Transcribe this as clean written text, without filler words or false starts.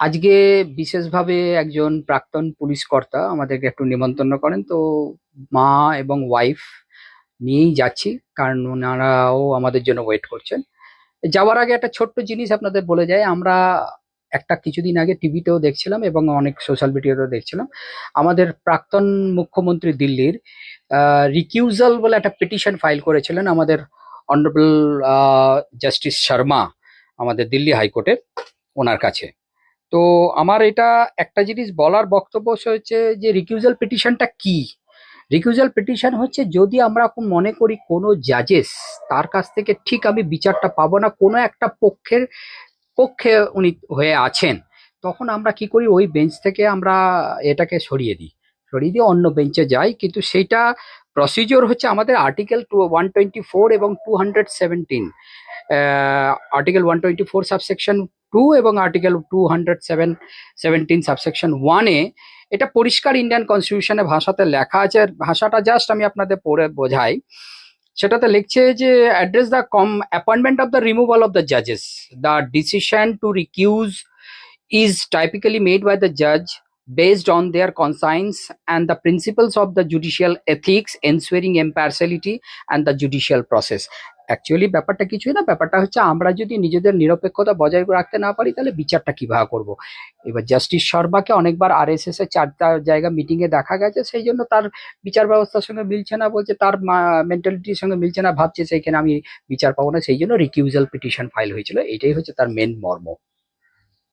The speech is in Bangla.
আজকে বিশেষভাবে একজন প্রাক্তন পুলিশ কর্তা আমাদেরকে একটু নিমন্ত্রণ করেন, তো মা এবং ওয়াইফ নিয়েই যাচ্ছি, কারণ ওনারাও আমাদের জন্য ওয়েট করছেন। যাওয়ার আগে একটা ছোট্ট জিনিস আপনাদের বলে যায়, আমরা একটা কিছুদিন আগে টিভিতেও দেখছিলাম এবং অনেক সোশ্যাল মিডিয়াতেও দেখছিলাম, আমাদের প্রাক্তন মুখ্যমন্ত্রী দিল্লির রিকিউজাল বলে একটা পিটিশন ফাইল করেছিলেন আমাদের অনারেবল জাস্টিস শর্মা, আমাদের দিল্লি হাইকোর্টের, ওনার কাছে। তো আমার এটা একটা জিনিস বলার বক্তব্য হচ্ছে যে রিকিউজাল পিটিশনটা কি। রিকিউজাল পিটিশন হচ্ছে যদি আমরা মনে করি কোনো জাজেস, তার কাছ থেকে ঠিক আমি বিচারটা পাবো না, কোনো একটা পক্ষের পক্ষে উনি হয়ে আছেন, তখন আমরা কি করি, ওই বেঞ্চ থেকে আমরা এটাকে সরিয়ে দিয়ে অন্য বেঞ্চে যাই। কিন্তু সেইটা প্রসিজিওর হচ্ছে আমাদের আর্টিকেল 124 এবং 217, আর্টিকেল 124 সাবসেকশন 2 এবং আর্টিকেল 217 সাবসেকশন 1-এ এটা পরিষ্কার ইন্ডিয়ান কনস্টিটিউশনে ভাষাতে লেখা আছে। ভাষাটা জাস্ট আমি আপনাদের পড়ে বোঝাই। সেটাতে লিখছে যে address the appointment of the removal of the জাজেস, the decision to recuse is typically made by the judge based on their conscience and the principles of the judicial ethics, ensuring impartiality and the judicial process. Actually ব্যাপারটা কিছুই না, ব্যাপারটা হচ্ছে আমরা যদি নিজেদের নিরপেক্ষতা বজায় রাখতে না পারি তাহলে বিচারটা কিভাবে করব। এবার জাস্টিস শর্মাকে অনেকবার আরএসএস এর 4টা জায়গা মিটিং এ দেখা গেছে, সেই জন্য তার বিচার ব্যবস্থার সঙ্গে মিলছে না, বলছে তার মেন্টালিটির সঙ্গে মিলছে না, ভাবছে সেইখানে আমি বিচার পাবো না, সেই জন্য রিকিউজাল পিটিশন ফাইল হয়েছিল। এটাই হচ্ছে তার মেন মর্ম।